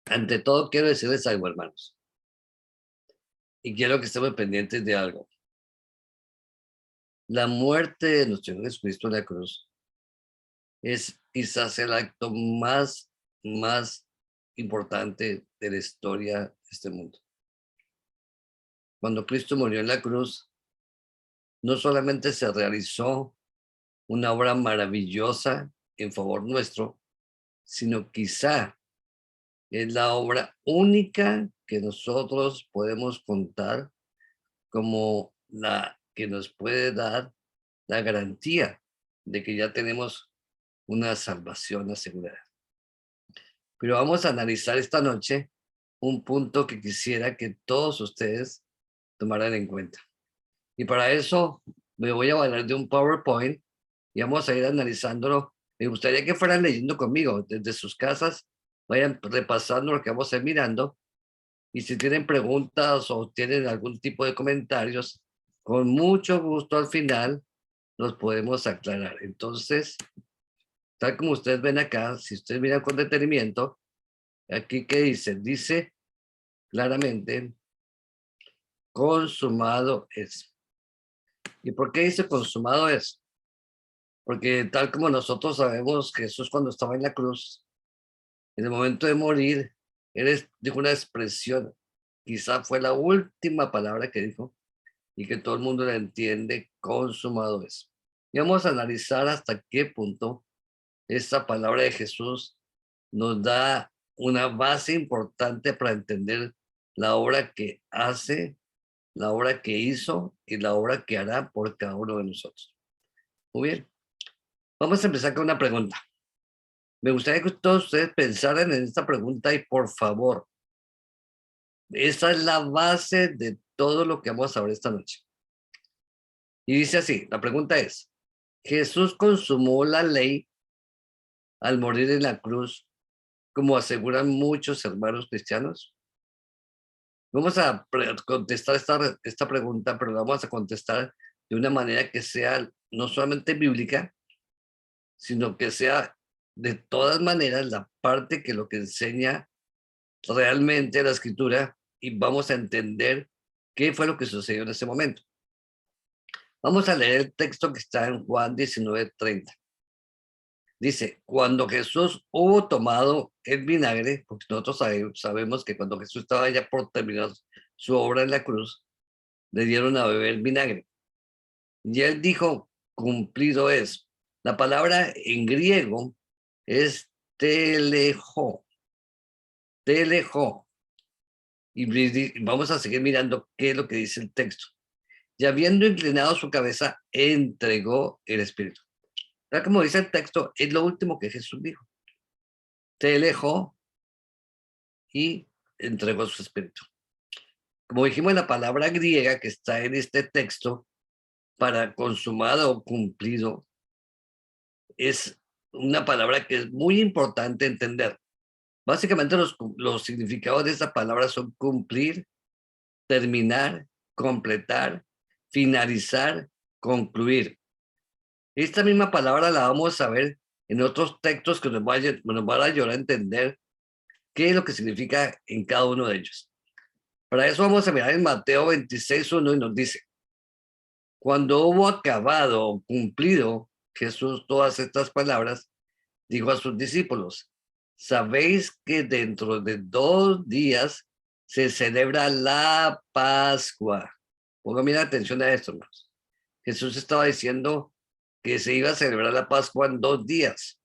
Ante todo, quiero decirles algo, hermanos, y quiero que estemos pendientes de algo. La muerte de nuestro Señor Jesucristo en la cruz es quizás el acto más importante de la historia de este mundo. Cuando Cristo murió en la cruz, no solamente se realizó una obra maravillosa en favor nuestro, sino quizá es la obra única que nosotros podemos contar como la que nos puede dar la garantía de que ya tenemos una salvación asegurada. Pero vamos a analizar esta noche un punto que quisiera que todos ustedes tomaran en cuenta. Y para eso me voy a valer de un PowerPoint y vamos a ir analizándolo. Me gustaría que fueran leyendo conmigo desde sus casas, vayan repasando lo que vamos a ir mirando. Y si tienen preguntas o tienen algún tipo de comentarios, con mucho gusto al final los podemos aclarar. Entonces, tal como ustedes ven acá, si ustedes miran con detenimiento, aquí ¿qué dice? Dice claramente, consumado es. ¿Y por qué dice consumado es? Porque tal como nosotros sabemos que Jesús cuando estaba en la cruz, en el momento de morir, él dijo una expresión, quizá fue la última palabra que dijo y que todo el mundo la entiende, consumado es. Y vamos a analizar hasta qué punto esta palabra de Jesús nos da una base importante para entender la obra que hace, la obra que hizo y la obra que hará por cada uno de nosotros. Muy bien, vamos a empezar con una pregunta. Me gustaría que todos ustedes pensaran en esta pregunta y por favor, esta es la base de todo lo que vamos a ver esta noche. Y dice así, la pregunta es, ¿Jesús consumó la ley al morir en la cruz, como aseguran muchos hermanos cristianos? Vamos a contestar esta pregunta, pero la vamos a contestar de una manera que sea no solamente bíblica, sino que sea de todas maneras la parte que lo que enseña realmente la escritura y vamos a entender qué fue lo que sucedió en ese momento. Vamos a leer el texto que está en Juan 19:30. Dice, cuando Jesús hubo tomado el vinagre, porque nosotros sabemos que cuando Jesús estaba ya por terminar su obra en la cruz, le dieron a beber vinagre. Y él dijo, cumplido es. La palabra en griego es telejo, telejo. Y vamos a seguir mirando qué es lo que dice el texto. Y habiendo inclinado su cabeza, entregó el Espíritu. Tal como dice el texto, es lo último que Jesús dijo. Telejo y entregó su Espíritu. Como dijimos, la palabra griega que está en este texto para consumado o cumplido es una palabra que es muy importante entender. Básicamente los significados de esa palabra son cumplir, terminar, completar, finalizar, concluir. Esta misma palabra la vamos a ver en otros textos que nos van a ayudar a entender qué es lo que significa en cada uno de ellos. Para eso vamos a mirar en Mateo 26:1 y nos dice, cuando hubo acabado o cumplido Jesús todas estas palabras, dijo a sus discípulos, sabéis que dentro de 2 días se celebra la Pascua. Pongan bien atención a esto, hermanos. Jesús estaba diciendo que se iba a celebrar la Pascua en 2 días.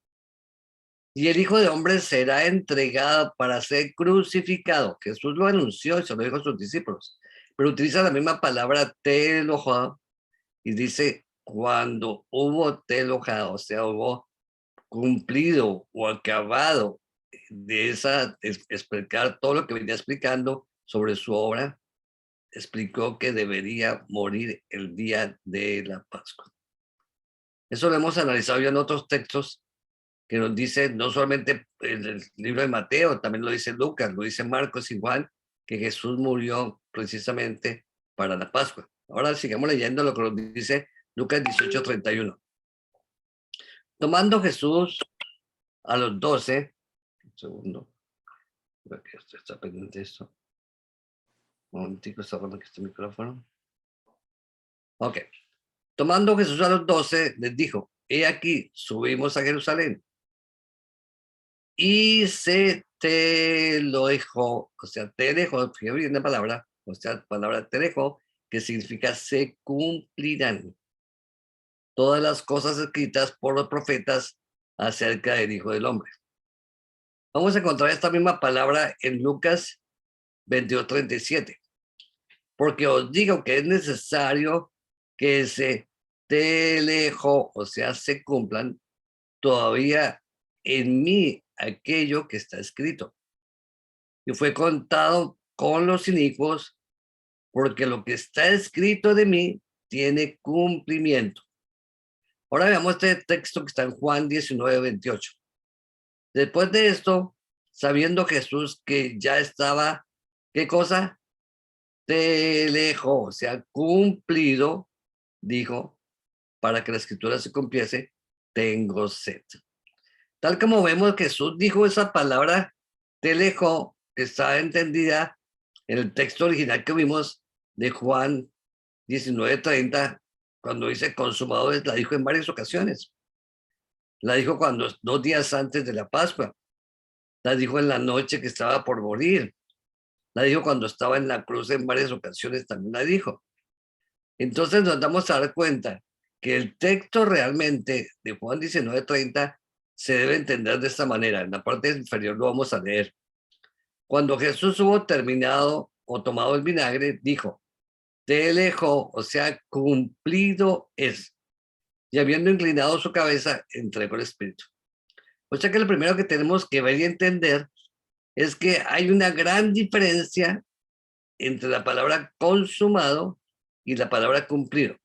Y el Hijo de Hombre será entregado para ser crucificado. Jesús lo anunció y se lo dijo a sus discípulos. Pero utiliza la misma palabra teología y dice cuando hubo teología, o sea, hubo cumplido o acabado de explicar todo lo que venía explicando sobre su obra, explicó que debería morir el día de la Pascua. Eso lo hemos analizado ya en otros textos que nos dice, no solamente en el libro de Mateo, también lo dice Lucas, lo dice Marcos igual, que Jesús murió precisamente para la Pascua. Ahora sigamos leyendo lo que nos dice Lucas 18:31. Tomando Jesús a los 12, un segundo, Aquí está pendiente esto. Un momentico, cerrando aquí este micrófono. Ok. Tomando Jesús a los 12, les dijo, he aquí, subimos a Jerusalén. Y se te lo dejó, o sea, te dejó, fíjate bien la palabra, o sea, palabra te dejó, que significa se cumplirán todas las cosas escritas por los profetas acerca del Hijo del Hombre. Vamos a encontrar esta misma palabra en Lucas 22:37. Porque os digo que es necesario que se telejo, o sea, se cumplan todavía en mí aquello que está escrito. Y fue contado con los inicuos, porque lo que está escrito de mí tiene cumplimiento. Ahora veamos este texto que está en Juan 19:28. Después de esto, sabiendo Jesús que ya estaba, ¿qué cosa? Telejo, o sea, cumplido, dijo, para que la escritura se cumpliese, tengo sed. Tal como vemos, Jesús dijo esa palabra telejo, que está entendida en el texto original que vimos de Juan 19:30, cuando dice consumado es, la dijo en varias ocasiones. La dijo cuando 2 días antes de la Pascua. La dijo en la noche que estaba por morir. La dijo cuando estaba en la cruz en varias ocasiones, también la dijo. Entonces nos damos a dar cuenta que el texto realmente de Juan 19:30 se debe entender de esta manera. En la parte inferior lo vamos a leer. Cuando Jesús hubo terminado o tomado el vinagre, dijo, te dejó, o sea, cumplido es. Y habiendo inclinado su cabeza, entregó el Espíritu. O sea que lo primero que tenemos que ver y entender es que hay una gran diferencia entre la palabra consumado y la palabra cumplido.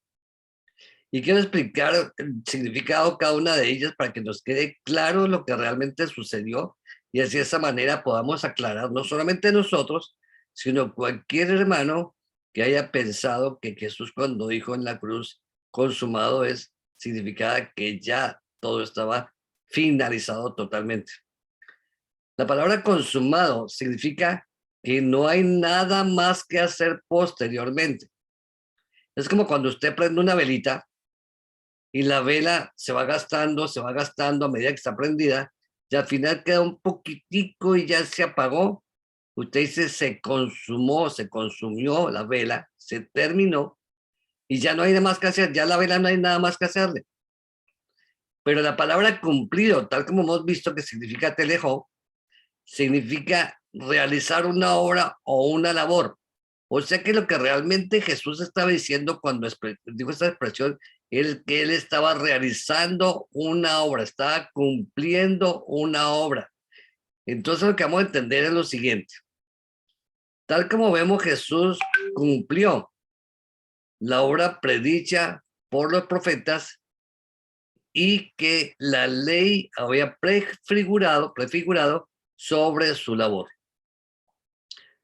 Y quiero explicar el significado de cada una de ellas para que nos quede claro lo que realmente sucedió y así de esa manera podamos aclarar no solamente nosotros, sino cualquier hermano que haya pensado que Jesús cuando dijo en la cruz consumado es, significaba que ya todo estaba finalizado totalmente. La palabra consumado significa que no hay nada más que hacer posteriormente. Es como cuando usted prende una velita y la vela se va gastando a medida que está prendida, y al final queda un poquitico y ya se apagó. Usted dice se consumó, se consumió la vela, se terminó y ya no hay nada más que hacer, ya la vela no hay nada más que hacerle. Pero la palabra cumplido, tal como hemos visto que significa telejo, significa realizar una obra o una labor. O sea que lo que realmente Jesús estaba diciendo cuando dijo esta expresión es que él estaba realizando una obra, estaba cumpliendo una obra. Entonces lo que vamos a entender es lo siguiente. Tal como vemos, Jesús cumplió la obra predicha por los profetas y que la ley había prefigurado sobre su labor.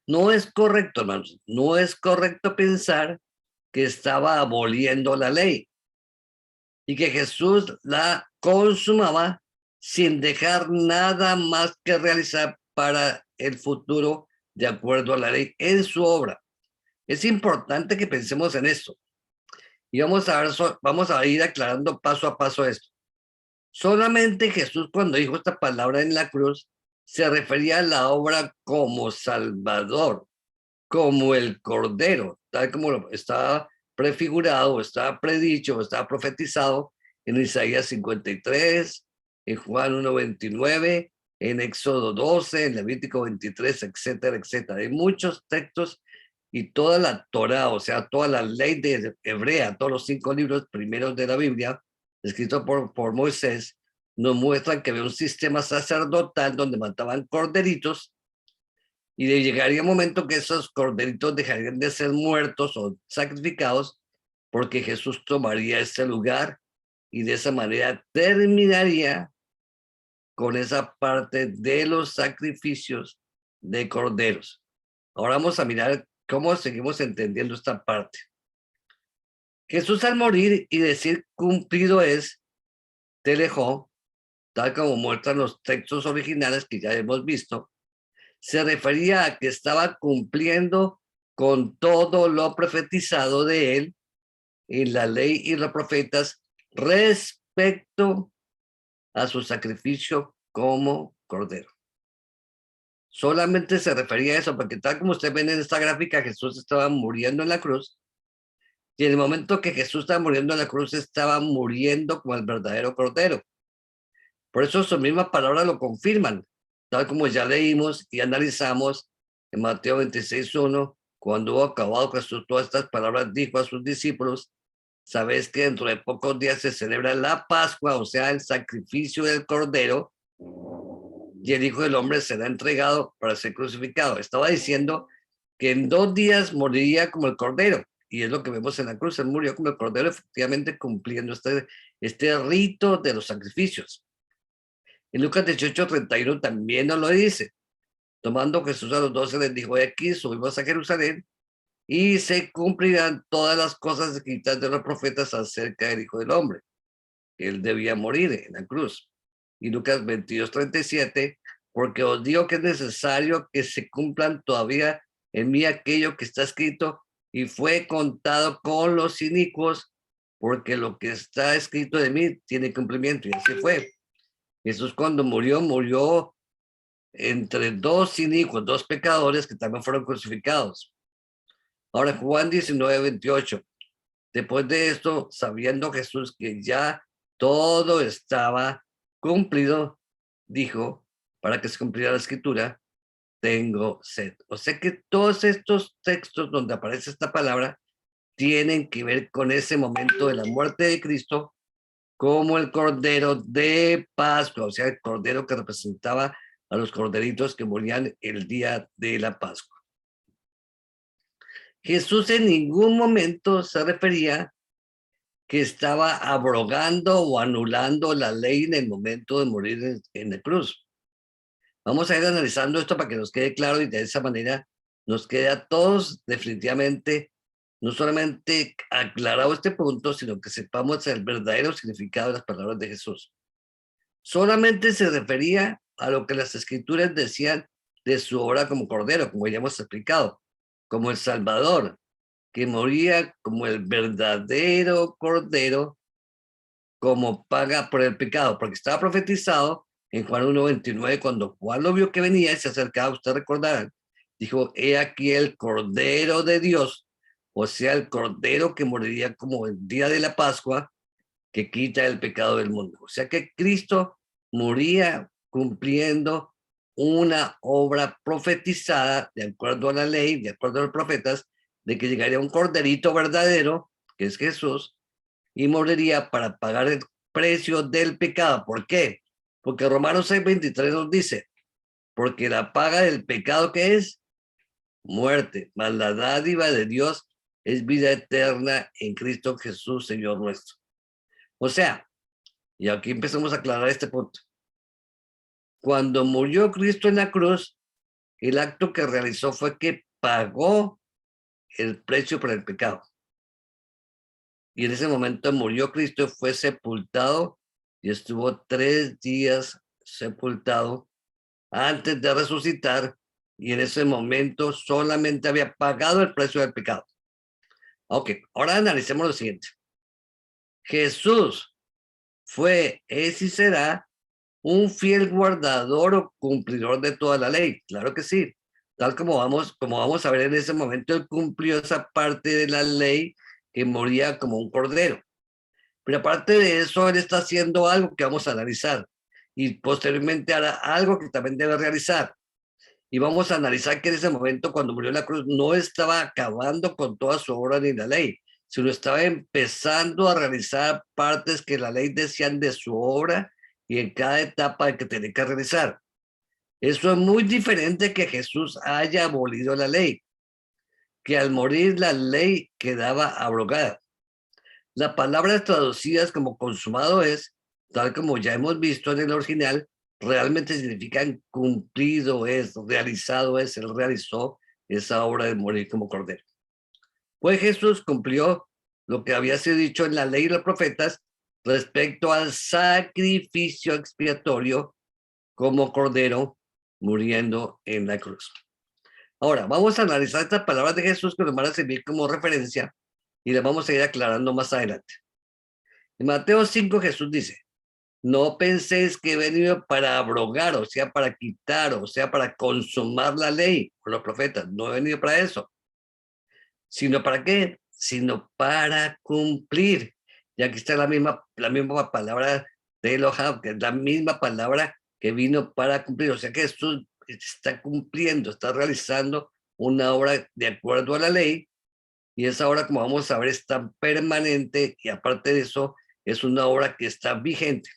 No es correcto, hermanos, no es correcto pensar que estaba aboliendo la ley y que Jesús la consumaba sin dejar nada más que realizar para el futuro de acuerdo a la ley en su obra. Es importante que pensemos en esto y vamos a ir aclarando paso a paso esto. Solamente Jesús cuando dijo esta palabra en la cruz se refería a la obra como Salvador, como el Cordero, tal como estaba prefigurado, estaba predicho, estaba profetizado en Isaías 53, en Juan 1:29, en Éxodo 12, en Levítico 23, etcétera, etcétera. Hay muchos textos y toda la Torá, o sea, toda la ley de hebrea, todos los 5 libros primeros de la Biblia, escritos por Moisés, nos muestran que había un sistema sacerdotal donde mataban corderitos y llegaría un momento que esos corderitos dejarían de ser muertos o sacrificados porque Jesús tomaría ese lugar y de esa manera terminaría con esa parte de los sacrificios de corderos. Ahora vamos a mirar cómo seguimos entendiendo esta parte. Jesús al morir y decir cumplido es, telejó, tal como muestran los textos originales que ya hemos visto, se refería a que estaba cumpliendo con todo lo profetizado de él en la ley y los profetas respecto a su sacrificio como cordero. Solamente se refería a eso, porque tal como usted ven en esta gráfica, Jesús estaba muriendo en la cruz, y en el momento que Jesús estaba muriendo en la cruz, estaba muriendo como el verdadero cordero. Por eso sus mismas palabras lo confirman, tal como ya leímos y analizamos en Mateo 26:1, cuando hubo acabado Jesús todas estas palabras, dijo a sus discípulos: sabéis que dentro de pocos días se celebra la Pascua, o sea, el sacrificio del cordero, y el Hijo del Hombre será entregado para ser crucificado. Estaba diciendo que en 2 días moriría como el cordero, y es lo que vemos en la cruz. Él murió como el cordero, efectivamente cumpliendo este rito de los sacrificios. En Lucas 18:31 también nos lo dice. Tomando Jesús a los 12 les dijo: de aquí subimos a Jerusalén y se cumplirán todas las cosas escritas de los profetas acerca del Hijo del Hombre. Él debía morir en la cruz. Y Lucas 22:37, porque os digo que es necesario que se cumplan todavía en mí aquello que está escrito y fue contado con los inicuos, porque lo que está escrito de mí tiene cumplimiento. Y así fue. Jesús cuando murió entre dos inicuos, dos pecadores que también fueron crucificados. Ahora, Juan 19:28. Después de esto, sabiendo Jesús que ya todo estaba cumplido, dijo, para que se cumpliera la escritura: tengo sed. O sea que todos estos textos donde aparece esta palabra tienen que ver con ese momento de la muerte de Cristo como el cordero de Pascua, o sea, el cordero que representaba a los corderitos que morían el día de la Pascua. Jesús en ningún momento se refería que estaba abrogando o anulando la ley en el momento de morir en la cruz. Vamos a ir analizando esto para que nos quede claro y de esa manera nos quede a todos definitivamente no solamente aclarado este punto, sino que sepamos el verdadero significado de las palabras de Jesús. Solamente se refería a lo que las escrituras decían de su obra como cordero, como ya hemos explicado, como el Salvador, que moría como el verdadero cordero, como paga por el pecado, porque estaba profetizado en Juan 1:29, cuando Juan lo vio que venía y se acercaba, usted recordarán, dijo: he aquí el cordero de Dios, o sea, el cordero que moriría como el día de la Pascua, que quita el pecado del mundo. O sea que Cristo moría cumpliendo una obra profetizada de acuerdo a la ley, de acuerdo a los profetas, de que llegaría un corderito verdadero, que es Jesús, y moriría para pagar el precio del pecado. ¿Por qué? Porque Romanos 6:23 nos dice: porque la paga del pecado, ¿qué es? Muerte, mas la dádiva de Dios es vida eterna en Cristo Jesús, Señor nuestro. O sea, y aquí empezamos a aclarar este punto. Cuando murió Cristo en la cruz, el acto que realizó fue que pagó el precio por el pecado. Y en ese momento murió Cristo, fue sepultado y estuvo 3 días sepultado antes de resucitar, y en ese momento solamente había pagado el precio del pecado. Ok, ahora analicemos lo siguiente. Jesús fue, es y será un fiel guardador o cumplidor de toda la ley. Claro que sí. Tal como vamos a ver en ese momento, él cumplió esa parte de la ley que moría como un cordero. Pero aparte de eso, él está haciendo algo que vamos a analizar y posteriormente hará algo que también debe realizar. Y vamos a analizar que en ese momento, cuando murió en la cruz, no estaba acabando con toda su obra ni la ley, sino estaba empezando a realizar partes que la ley decían de su obra y en cada etapa que tenía que realizar. Eso es muy diferente que Jesús haya abolido la ley, que al morir la ley quedaba abrogada. Las palabras traducidas como consumado es, tal como ya hemos visto en el original, realmente significan cumplido es, realizado es, él realizó esa obra de morir como cordero. Pues Jesús cumplió lo que había sido dicho en la ley y los profetas respecto al sacrificio expiatorio como cordero muriendo en la cruz. Ahora, vamos a analizar estas palabras de Jesús que nos van a servir como referencia y las vamos a ir aclarando más adelante. En Mateo 5 Jesús dice, no penséis que he venido para abrogar, o sea, para quitar, o sea, para consumar la ley por los profetas. No he venido para eso. ¿Sino para qué? Sino para cumplir. Y aquí está la misma palabra de Elohim, que es la misma palabra que vino para cumplir. O sea que esto está cumpliendo, está realizando una obra de acuerdo a la ley, y esa obra, como vamos a ver, está permanente, y aparte de eso, es una obra que está vigente.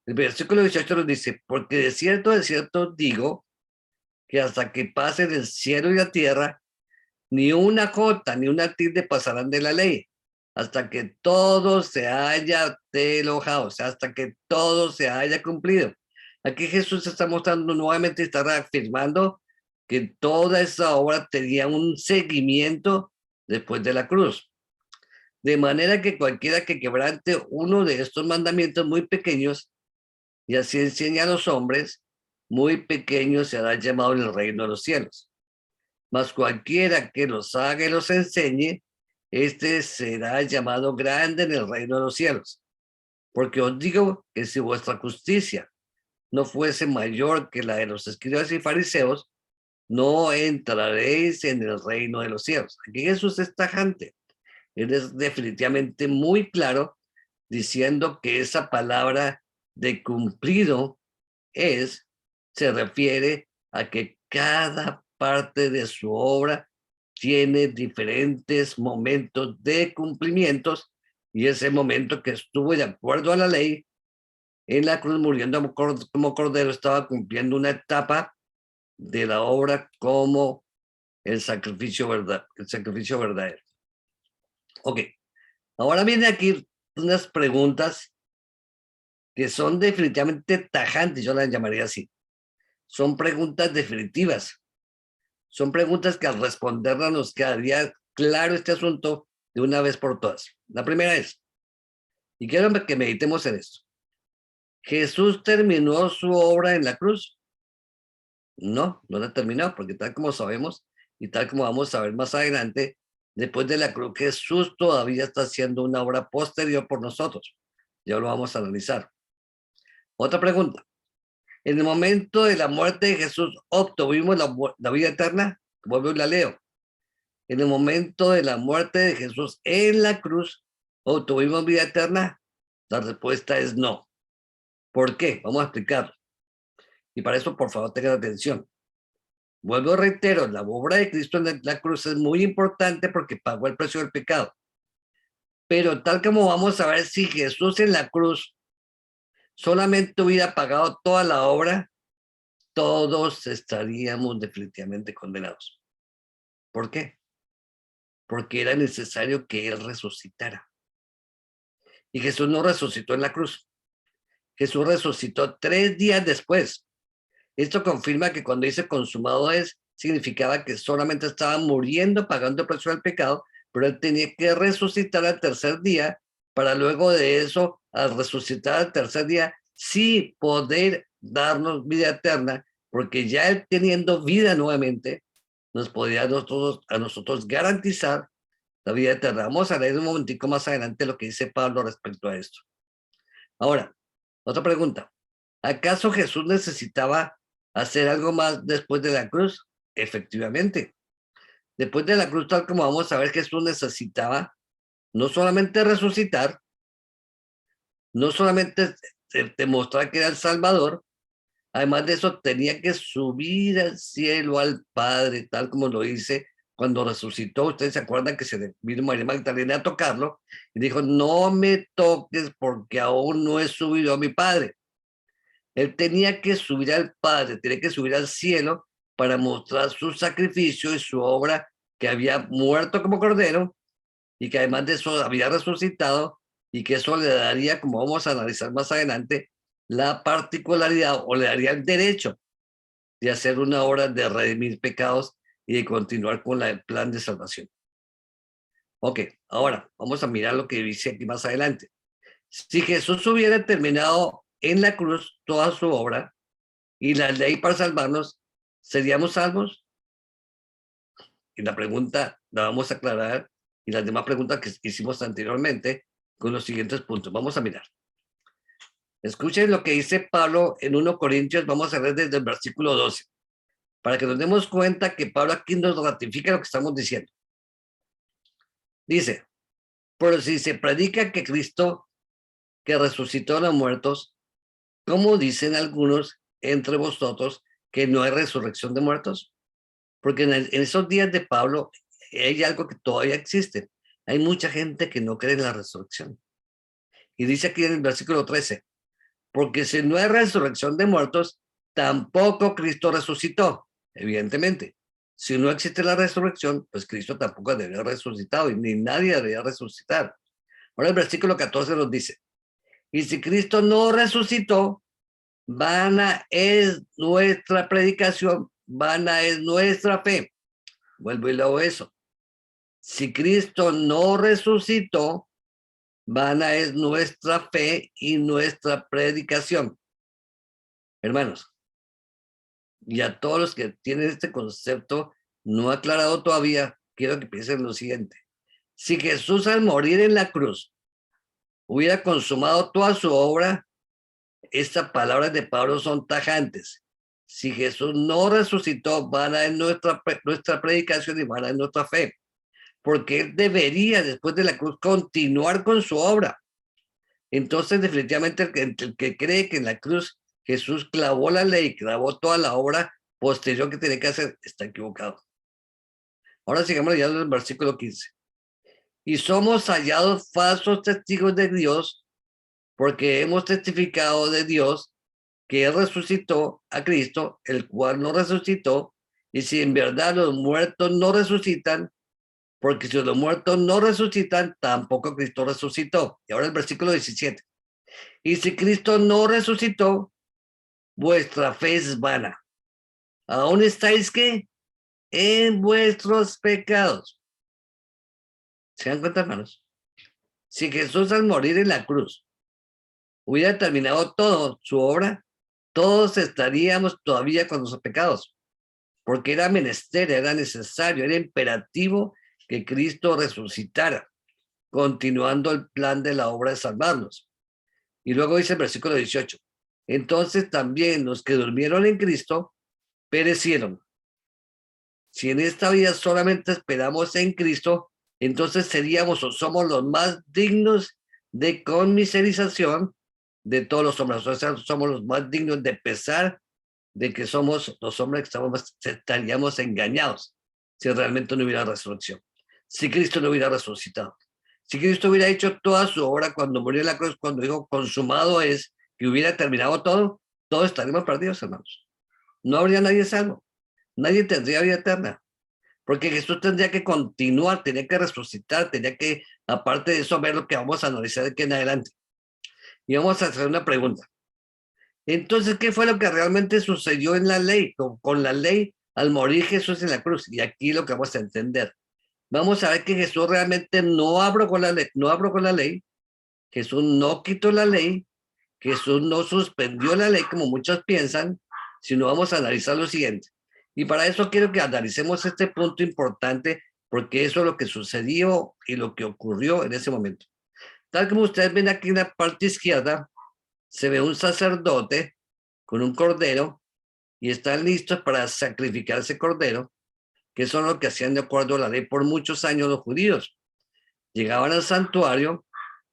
El versículo 18 nos dice, porque de cierto digo, que hasta que pasen el cielo y la tierra, ni una jota ni una tilde pasarán de la ley, hasta que todo se haya delojado, o sea, hasta que todo se haya cumplido. Aquí Jesús está mostrando nuevamente, está reafirmando que toda esa obra tenía un seguimiento después de la cruz. De manera que cualquiera que quebrante uno de estos mandamientos muy pequeños, y así enseña a los hombres, muy pequeños será llamado en el reino de los cielos. Mas cualquiera que los haga y los enseñe, este será llamado grande en el reino de los cielos. Porque os digo que si vuestra justicia no fuese mayor que la de los escribas y fariseos, no entraréis en el reino de los cielos. Aquí Jesús es tajante. Él es definitivamente muy claro diciendo que esa palabra de cumplido se refiere a que cada parte de su obra tiene diferentes momentos de cumplimientos, y ese momento que estuvo de acuerdo a la ley en la cruz muriendo como cordero estaba cumpliendo una etapa de la obra como el sacrificio verdadero. Ok, ahora viene aquí unas preguntas que son definitivamente tajantes, yo las llamaría así. Son preguntas definitivas. Son preguntas que al responderlas nos quedaría claro este asunto de una vez por todas. La primera es, y quiero que meditemos en esto, ¿Jesús terminó su obra en la cruz? No, no la terminó, porque tal como sabemos y tal como vamos a ver más adelante, después de la cruz Jesús todavía está haciendo una obra posterior por nosotros. Ya lo vamos a analizar. Otra pregunta. En el momento de la muerte de Jesús, ¿obtuvimos la vida eterna? Vuelvo y la leo. En el momento de la muerte de Jesús en la cruz, ¿obtuvimos vida eterna? La respuesta es no. ¿Por qué? Vamos a explicarlo. Y para eso, por favor, tengan atención. Vuelvo, reitero, la obra de Cristo en la cruz es muy importante porque pagó el precio del pecado. Pero tal como vamos a ver, si Jesús en la cruz solamente hubiera pagado toda la obra, todos estaríamos definitivamente condenados. ¿Por qué? Porque era necesario que Él resucitara. Y Jesús no resucitó en la cruz. Jesús resucitó 3 días después. Esto confirma que cuando dice consumado es, significaba que solamente estaba muriendo, pagando el precio del pecado, pero Él tenía que resucitar al tercer día para luego de eso, al resucitar al tercer día, sí poder darnos vida eterna, porque ya Él teniendo vida nuevamente, nos podía a nosotros garantizar la vida eterna. Vamos a leer un momentico más adelante lo que dice Pablo respecto a esto. Ahora, otra pregunta. ¿Acaso Jesús necesitaba hacer algo más después de la cruz? Efectivamente. Después de la cruz, tal como vamos a ver, Jesús necesitaba no solamente resucitar, no solamente demostrar que era el Salvador, además de eso tenía que subir al cielo al Padre, tal como lo dice cuando resucitó. Ustedes se acuerdan que se vino María Magdalena a tocarlo y dijo, no me toques porque aún no he subido a mi Padre. Él tenía que subir al Padre, tenía que subir al cielo para mostrar su sacrificio y su obra, que había muerto como cordero y que además de eso había resucitado, y que eso le daría, como vamos a analizar más adelante, la particularidad o le daría el derecho de hacer una obra de redimir pecados y de continuar con el plan de salvación. Ok, ahora vamos a mirar lo que dice aquí más adelante. Si Jesús hubiera terminado en la cruz toda su obra, y la ley para salvarnos, ¿seríamos salvos? Y la pregunta la vamos a aclarar y las demás preguntas que hicimos anteriormente con los siguientes puntos. Vamos a mirar. Escuchen lo que dice Pablo en 1 Corintios, vamos a ver desde el versículo 12, para que nos demos cuenta que Pablo aquí nos ratifica lo que estamos diciendo. Dice, pero si se predica que Cristo, que resucitó a los muertos, ¿cómo dicen algunos entre vosotros que no hay resurrección de muertos? Porque en esos días de Pablo hay algo que todavía existe. Hay mucha gente que no cree en la resurrección. Y dice aquí en el versículo 13, porque si no hay resurrección de muertos, tampoco Cristo resucitó, evidentemente. Si no existe la resurrección, pues Cristo tampoco debería haber resucitado y ni nadie debería resucitar. Ahora el versículo 14 nos dice, y si Cristo no resucitó, vana es nuestra predicación, vana es nuestra fe. Vuelvo y leo eso. Si Cristo no resucitó, vana es nuestra fe y nuestra predicación. Hermanos, y a todos los que tienen este concepto no aclarado todavía, quiero que piensen lo siguiente. Si Jesús al morir en la cruz hubiera consumado toda su obra, estas palabras de Pablo son tajantes. Si Jesús no resucitó, vana es nuestra predicación y vana es nuestra fe. Porque él debería, después de la cruz, continuar con su obra. Entonces, definitivamente, el que cree que en la cruz Jesús clavó la ley, clavó toda la obra posterior que tiene que hacer, está equivocado. Ahora sigamos leyendo el versículo 15. Y somos hallados falsos testigos de Dios, porque hemos testificado de Dios que él resucitó a Cristo, el cual no resucitó, y si en verdad los muertos no resucitan, porque si los muertos no resucitan, tampoco Cristo resucitó. Y ahora el versículo 17. Y si Cristo no resucitó, vuestra fe es vana. ¿Aún estáis qué? En vuestros pecados. ¿Se dan cuenta, hermanos? Si Jesús al morir en la cruz hubiera terminado todo su obra, todos estaríamos todavía con nuestros pecados, porque era menester, era necesario, era imperativo que Cristo resucitara, continuando el plan de la obra de salvarnos. Y luego dice el versículo 18, entonces también los que durmieron en Cristo perecieron. Si en esta vida solamente esperamos en Cristo, entonces seríamos o somos los más dignos de conmiserización de todos los hombres. O sea, somos los más dignos de pesar de que somos los hombres que estaríamos engañados si realmente no hubiera resurrección. Si Cristo no hubiera resucitado. Si Cristo hubiera hecho toda su obra cuando murió en la cruz, cuando dijo consumado es, que hubiera terminado todo, todos estaríamos perdidos, hermanos. No habría nadie salvo. Nadie tendría vida eterna. Porque Jesús tendría que continuar, tenía que resucitar, tenía que, aparte de eso, ver lo que vamos a analizar de aquí en adelante. Y vamos a hacer una pregunta. Entonces, ¿qué fue lo que realmente sucedió en la ley? Con la ley, al morir Jesús en la cruz. Y aquí lo que vamos a entender. Vamos a ver que Jesús realmente no abrogó la ley, no abrogó la ley. Jesús no quitó la ley. Jesús no suspendió la ley como muchos piensan, sino vamos a analizar lo siguiente. Y para eso quiero que analicemos este punto importante, porque eso es lo que sucedió y lo que ocurrió en ese momento. Tal como ustedes ven aquí en la parte izquierda, se ve un sacerdote con un cordero y están listos para sacrificar ese cordero, que son lo que hacían de acuerdo a la ley por muchos años los judíos. Llegaban al santuario,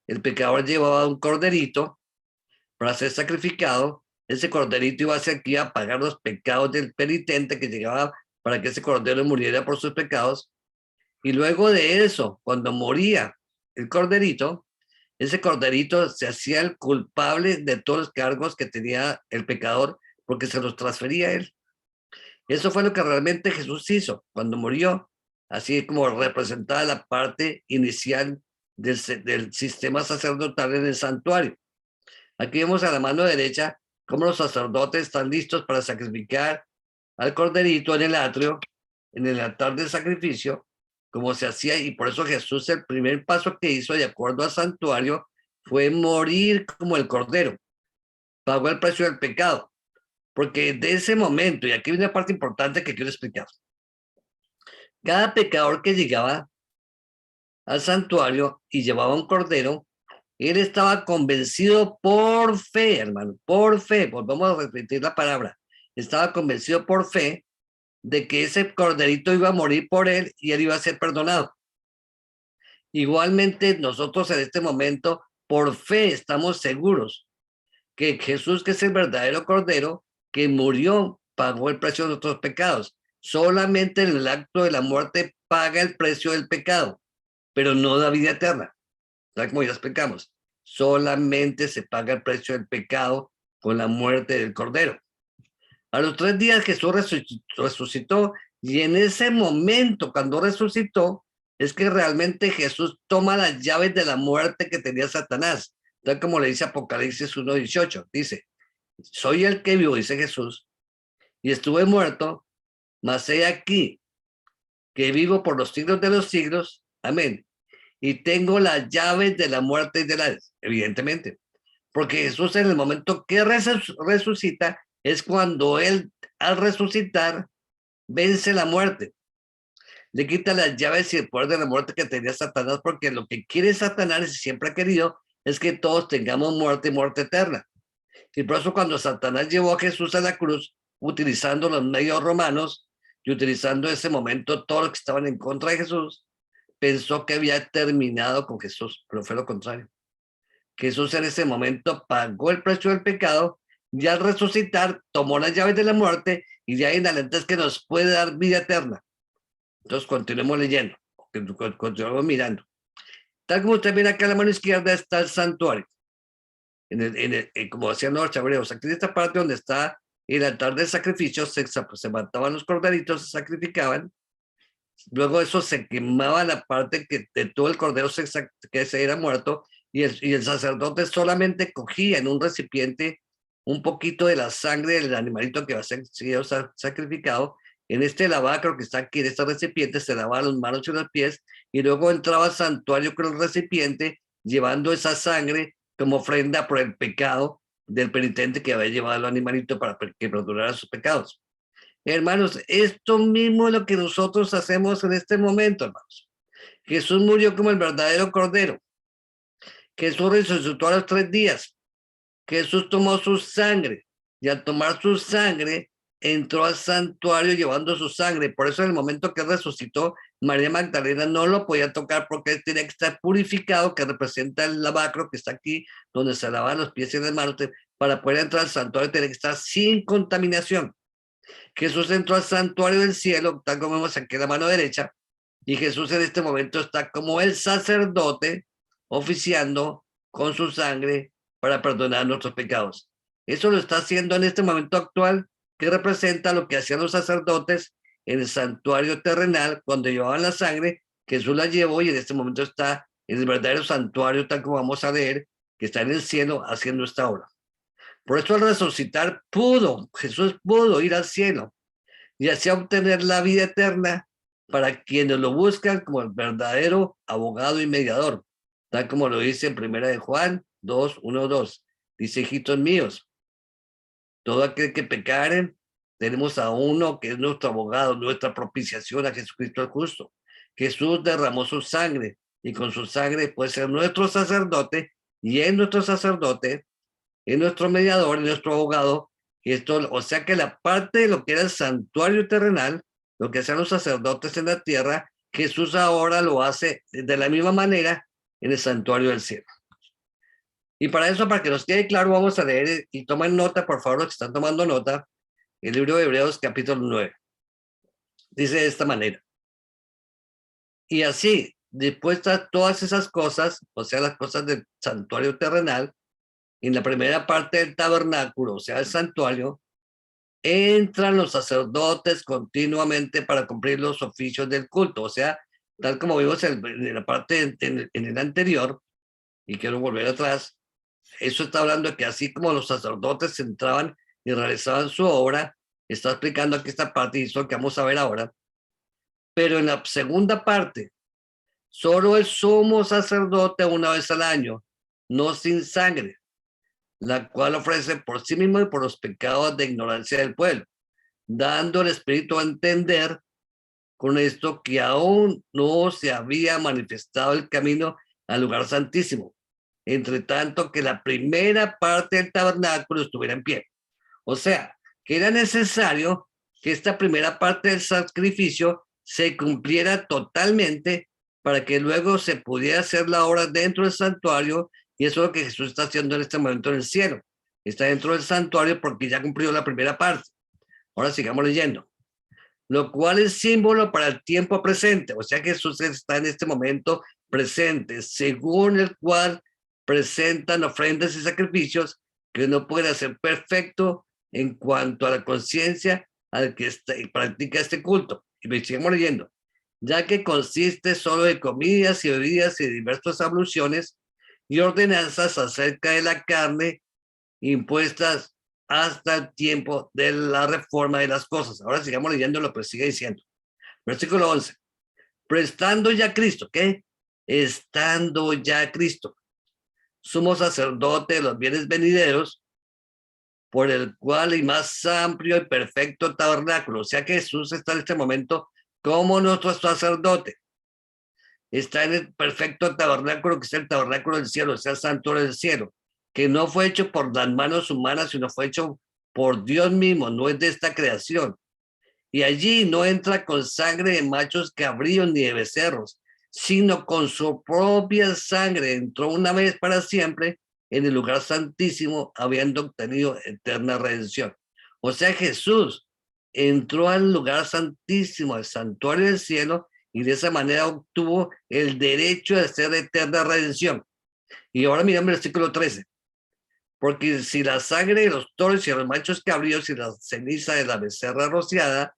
el pecador llevaba un corderito para ser sacrificado, ese corderito iba a ser que iba a pagar los pecados del penitente que llegaba para que ese cordero muriera por sus pecados. Y luego de eso, cuando moría el corderito, ese corderito se hacía el culpable de todos los cargos que tenía el pecador porque se los transfería a él. Eso fue lo que realmente Jesús hizo cuando murió, así como representaba la parte inicial del sistema sacerdotal en el santuario. Aquí vemos a la mano derecha cómo los sacerdotes están listos para sacrificar al corderito en el atrio, en el altar del sacrificio, como se hacía, y por eso Jesús el primer paso que hizo de acuerdo al santuario fue morir como el cordero. Pagó el precio del pecado. porque de ese momento, y aquí viene una parte importante que quiero explicar, cada pecador que llegaba al santuario y llevaba un cordero, él estaba convencido por fe, hermano, por fe, volvamos a repetir la palabra, estaba convencido por fe de que ese corderito iba a morir por él y él iba a ser perdonado. Igualmente nosotros en este momento, por fe, estamos seguros que Jesús, que es el verdadero cordero, que murió, pagó el precio de nuestros pecados. Solamente en el acto de la muerte paga el precio del pecado, pero no da vida eterna. ¿Sabes cómo ya explicamos? Solamente se paga el precio del pecado con la muerte del cordero. A los 3 días Jesús resucitó y en ese momento, cuando resucitó, es que realmente Jesús toma las llaves de la muerte que tenía Satanás. Tal como le dice Apocalipsis 1:18, dice, soy el que vivo, dice Jesús, y estuve muerto, mas he aquí que vivo por los siglos de los siglos, amén, y tengo las llaves de la muerte y de la, evidentemente, porque Jesús en el momento que resucita es cuando él al resucitar vence la muerte, le quita las llaves y el poder de la muerte que tenía Satanás, porque lo que quiere Satanás y siempre ha querido es que todos tengamos muerte y muerte eterna. Y por eso cuando Satanás llevó a Jesús a la cruz, utilizando los medios romanos y utilizando ese momento todos los que estaban en contra de Jesús, pensó que había terminado con Jesús, pero fue lo contrario. Jesús en ese momento pagó el precio del pecado y al resucitar tomó las llaves de la muerte y de ahí en adelante es que nos puede dar vida eterna. Entonces continuemos leyendo, continuemos mirando. Tal como usted mira acá a la mano izquierda está el santuario. Como decían los hebreos, aquí en esta parte donde está el altar del sacrificio, se mataban los corderitos, se sacrificaban, luego eso se quemaba la parte que de todo el cordero que se era muerto, y el sacerdote solamente cogía en un recipiente un poquito de la sangre del animalito que va a ser sacrificado. En este lavacro que está aquí, en este recipiente, se lavaba las manos y los pies, y luego entraba al santuario con el recipiente, llevando esa sangre como ofrenda por el pecado del penitente que había llevado al animalito para que perdonara sus pecados. Hermanos, esto mismo es lo que nosotros hacemos en este momento, hermanos. Jesús murió como el verdadero cordero. Jesús resucitó a los 3 días. Jesús tomó su sangre y al tomar su sangre entró al santuario llevando su sangre. Por eso en el momento que resucitó, María Magdalena no lo podía tocar porque él tenía que estar purificado, que representa el lavacro que está aquí, donde se lavan los pies y las manos. Para poder entrar al santuario tenía que estar sin contaminación. Jesús entró al santuario del cielo, tal como vemos aquí en la mano derecha, y Jesús en este momento está como el sacerdote oficiando con su sangre para perdonar nuestros pecados. Eso lo está haciendo en este momento actual, que representa lo que hacían los sacerdotes en el santuario terrenal cuando llevaban la sangre. Jesús la llevó y en este momento está en el verdadero santuario, tal como vamos a leer, que está en el cielo haciendo esta obra. Por eso al resucitar Jesús pudo ir al cielo y así obtener la vida eterna para quienes lo buscan como el verdadero abogado y mediador, tal como lo dice en 1 de Juan 2:1-2. Dice, hijitos míos, todo aquel que pecaren, tenemos a uno que es nuestro abogado, nuestra propiciación, a Jesucristo el justo. Jesús derramó su sangre y con su sangre puede ser nuestro sacerdote y es nuestro sacerdote, es nuestro mediador, es nuestro abogado. Y esto, o sea que la parte de lo que era el santuario terrenal, lo que hacían los sacerdotes en la tierra, Jesús ahora lo hace de la misma manera en el santuario del cielo. Y para eso, para que nos quede claro, vamos a leer y tomen nota, por favor, los que están tomando nota, el libro de Hebreos capítulo 9. Dice de esta manera. Y así, después de todas esas cosas, o sea, las cosas del santuario terrenal, en la primera parte del tabernáculo, o sea, el santuario, entran los sacerdotes continuamente para cumplir los oficios del culto. O sea, tal como vimos en la parte en el anterior, y quiero volver atrás, eso está hablando de que así como los sacerdotes entraban y realizaban su obra, está explicando aquí esta parte y eso que vamos a ver ahora. Pero en la segunda parte, solo el sumo sacerdote una vez al año, no sin sangre. la cual ofrece por sí mismo y por los pecados de ignorancia del pueblo, dando al Espíritu a entender con esto que aún no se había manifestado el camino al lugar santísimo, entre tanto que la primera parte del tabernáculo estuviera en pie. O sea, que era necesario que esta primera parte del sacrificio se cumpliera totalmente para que luego se pudiera hacer la obra dentro del santuario, y eso es lo que Jesús está haciendo en este momento en el cielo. Está dentro del santuario porque ya cumplió la primera parte. Ahora sigamos leyendo. Lo cual es símbolo para el tiempo presente. O sea que Jesús está en este momento presente, según el cual presentan ofrendas y sacrificios que no puede ser perfecto en cuanto a la conciencia al que practica este culto. Y me sigamos leyendo. Ya que consiste solo de comidas y bebidas y diversas abluciones y ordenanzas acerca de la carne impuestas hasta el tiempo de la reforma de las cosas. Ahora sigamos leyendo lo que sigue diciendo. Versículo 11. Prestando ya Cristo, ¿qué? Estando ya Cristo, sumo sacerdote de los bienes venideros, por el cual y más amplio y perfecto tabernáculo. O sea que Jesús está en este momento como nuestro sacerdote. Está en el perfecto tabernáculo, que es el tabernáculo del cielo, es el santuario del cielo, que no fue hecho por las manos humanas, sino fue hecho por Dios mismo, no es de esta creación. Y allí no entra con sangre de machos cabríos ni de becerros, sino con su propia sangre entró una vez para siempre en el lugar santísimo, habiendo obtenido eterna redención. O sea, Jesús entró al lugar santísimo, al santuario del cielo, y de esa manera obtuvo el derecho de hacer eterna redención. Y ahora miramos el versículo 13. Porque si la sangre de los toros y de los machos cabríos y la ceniza de la becerra rociada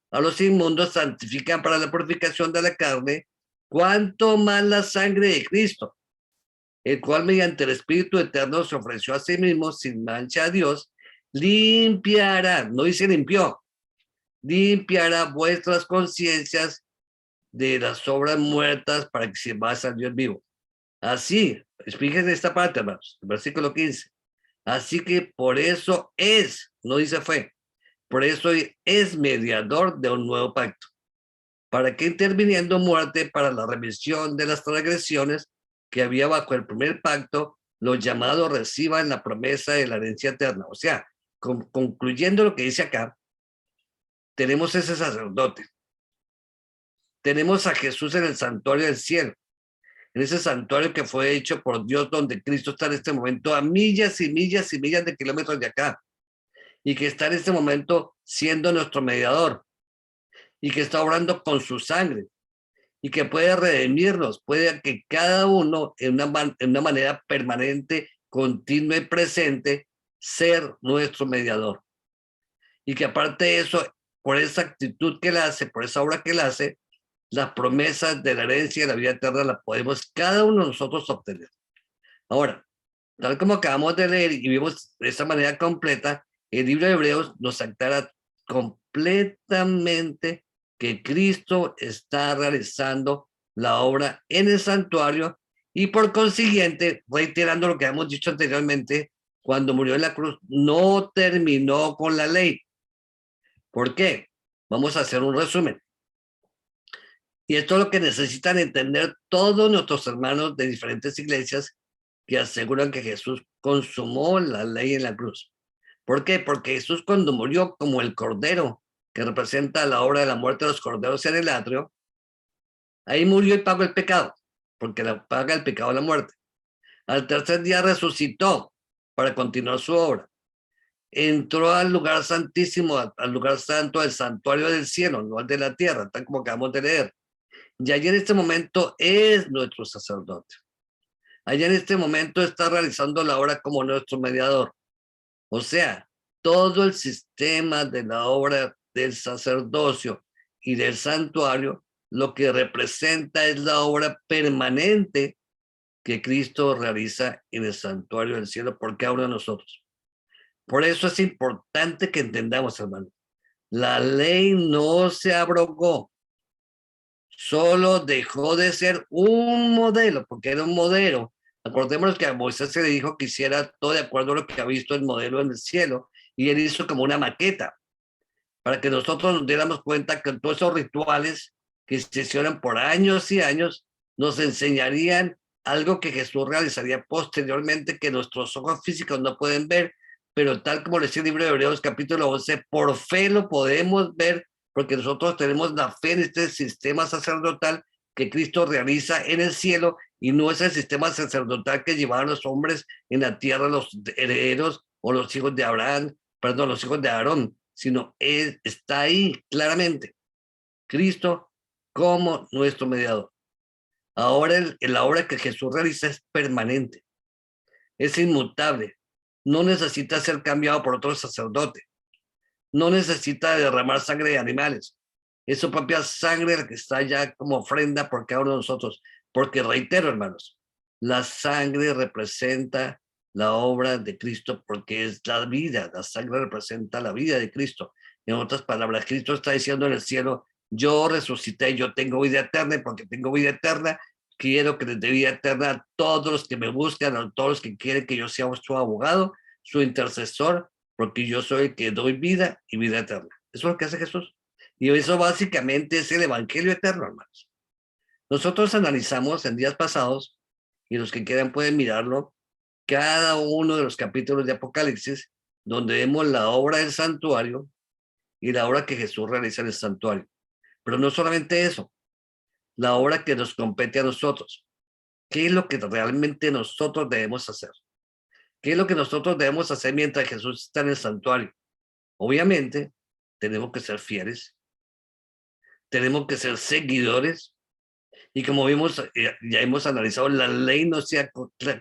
a los inmundos santifican para la purificación de la carne, cuánto más la sangre de Cristo, el cual mediante el Espíritu Eterno se ofreció a sí mismo sin mancha a Dios, limpiará, no dice limpió, limpiará vuestras conciencias de las obras muertas para que sirváis al Dios vivo. Así, fíjense esta parte, hermanos, versículo 15. Así que por eso es, no dice fue, por eso es mediador de un nuevo pacto, para que interviniendo muerte para la remisión de las transgresiones que había bajo el primer pacto, los llamados reciban la promesa de la herencia eterna. O sea, concluyendo lo que dice acá, tenemos ese sacerdote, tenemos a Jesús en el santuario del cielo, en ese santuario que fue hecho por Dios, donde Cristo está en este momento a millas y millas y millas de kilómetros de acá, y que está en este momento siendo nuestro mediador, y que está obrando con su sangre, y que puede redimirnos, puede que cada uno en una manera permanente, continua y presente, ser nuestro mediador. Y que aparte de eso, por esa actitud que él hace, por esa obra que él hace, las promesas de la herencia y de la vida eterna las podemos cada uno de nosotros obtener. Ahora, tal como acabamos de leer y vimos de esta manera completa, el libro de Hebreos nos aclara completamente que Cristo está realizando la obra en el santuario y por consiguiente, reiterando lo que hemos dicho anteriormente, cuando murió en la cruz, no terminó con la ley. ¿Por qué? Vamos a hacer un resumen. Y esto es lo que necesitan entender todos nuestros hermanos de diferentes iglesias que aseguran que Jesús consumó la ley en la cruz. ¿Por qué? Porque Jesús, cuando murió como el cordero que representa la obra de la muerte de los corderos en el atrio, ahí murió y pagó el pecado, porque paga el pecado la muerte. Al tercer día resucitó para continuar su obra. Entró al lugar santísimo, al lugar santo, al santuario del cielo, no al de la tierra, tal como acabamos de leer. Y allí en este momento es nuestro sacerdote. Allá en este momento está realizando la obra como nuestro mediador. O sea, todo el sistema de la obra del sacerdocio y del santuario, lo que representa es la obra permanente que Cristo realiza en el santuario del cielo por cada uno de nosotros. Por eso es importante que entendamos, hermano, la ley no se abrogó, solo dejó de ser un modelo, porque era un modelo Acordémonos que a Moisés se le dijo que hiciera todo de acuerdo a lo que ha visto el modelo en el cielo, y él hizo como una maqueta, para que nosotros nos diéramos cuenta que todos esos rituales que se hicieron por años y años nos enseñarían algo que Jesús realizaría posteriormente, que nuestros ojos físicos no pueden ver, pero tal como le dice el libro de Hebreos capítulo 11, por fe lo podemos ver, porque nosotros tenemos la fe en este sistema sacerdotal que Cristo realiza en el cielo, y no es el sistema sacerdotal que llevaban los hombres en la tierra, los herederos o los hijos de Abraham, perdón, los hijos de Aarón, sino él está ahí claramente, Cristo como nuestro mediador. Ahora la obra que Jesús realiza es permanente, es inmutable, no necesita ser cambiado por otro sacerdote, no necesita derramar sangre de animales, es su propia sangre la que está ya como ofrenda por cada uno de nosotros, porque reitero, hermanos, la sangre representa la obra de Cristo, porque es la vida, la sangre representa la vida de Cristo. En otras palabras, Cristo está diciendo en el cielo, yo resucité, yo tengo vida eterna, y porque tengo vida eterna, quiero que les dé vida eterna a todos los que me buscan, a todos los que quieren que yo sea su abogado, su intercesor, porque yo soy el que doy vida y vida eterna. Eso es lo que hace Jesús. Y eso básicamente es el evangelio eterno, hermanos. Nosotros analizamos en días pasados, y los que quieran pueden mirarlo, cada uno de los capítulos de Apocalipsis, donde vemos la obra del santuario y la obra que Jesús realiza en el santuario. Pero no solamente eso, la obra que nos compete a nosotros. ¿Qué es lo que realmente nosotros debemos hacer? ¿Qué es lo que nosotros debemos hacer mientras Jesús está en el santuario? Obviamente, tenemos que ser fieles, tenemos que ser seguidores, y como vimos, ya hemos analizado, la ley no se ha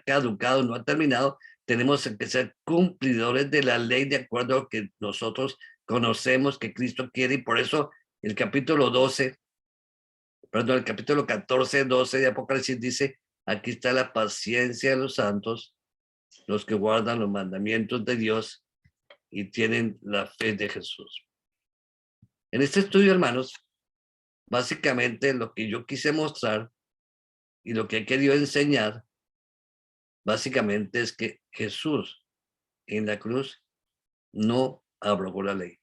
caducado, no ha terminado, tenemos que ser cumplidores de la ley de acuerdo a lo que nosotros conocemos que Cristo quiere, y por eso el capítulo 12, perdón, el capítulo 14, 12 de Apocalipsis dice, aquí está la paciencia de los santos, los que guardan los mandamientos de Dios y tienen la fe de Jesús. En este estudio, hermanos, básicamente lo que yo quise mostrar y lo que he querido enseñar, básicamente es que Jesús en la cruz no abrogó la ley.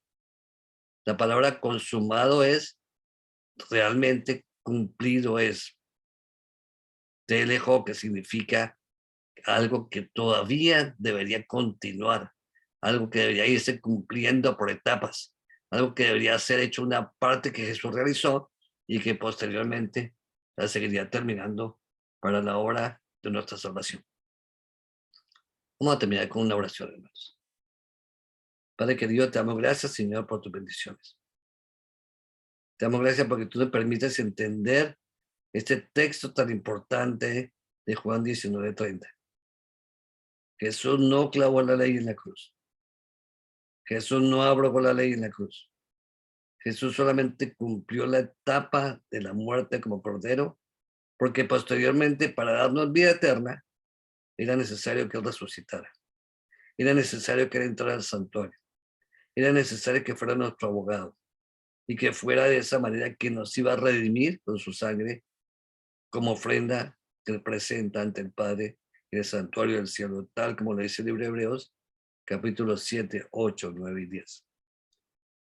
La palabra consumado es realmente cumplido es. Telejo, que significa algo que todavía debería continuar, algo que debería irse cumpliendo por etapas, algo que debería ser hecho una parte que Jesús realizó y que posteriormente la seguiría terminando para la hora de nuestra salvación. Vamos a terminar con una oración, hermanos. Padre querido, te damos gracias, Señor, por tus bendiciones. Te damos gracias porque tú te permites entender este texto tan importante de Juan 19:30. Jesús no clavó la ley en la cruz. Jesús no abrogó la ley en la cruz. Jesús solamente cumplió la etapa de la muerte como cordero, porque posteriormente, para darnos vida eterna, era necesario que Él resucitara. Era necesario que Él entrara al santuario. Era necesario que fuera nuestro abogado y que fuera de esa manera que nos iba a redimir con su sangre como ofrenda que Él presenta ante el Padre en el santuario del cielo, tal como lo dice el libro de Hebreos, capítulos 7, 8, 9 y 10.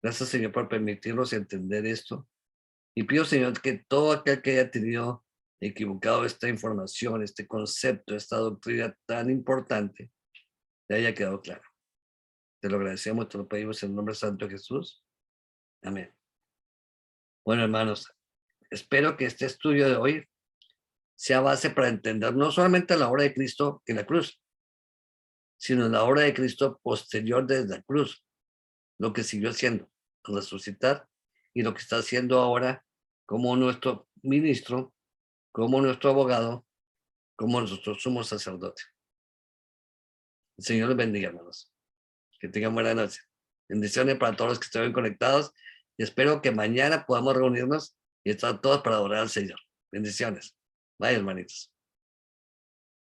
Gracias, Señor, por permitirnos entender esto. Y pido, Señor, que todo aquel que haya tenido equivocado esta información, este concepto, esta doctrina tan importante, le haya quedado claro. Te lo agradecemos, te lo pedimos en el nombre santo de Jesús. Amén. Bueno, hermanos, espero que este estudio de hoy sea base para entender no solamente la obra de Cristo en la cruz, sino la obra de Cristo posterior desde la cruz, lo que siguió haciendo al resucitar y lo que está haciendo ahora como nuestro ministro, como nuestro abogado, como nuestro sumo sacerdote. El Señor les bendiga, hermanos. Que tengan buena noche. Bendiciones para todos los que estén conectados y espero que mañana podamos reunirnos y estar todos para adorar al Señor. Bendiciones. Bye, hermanitos.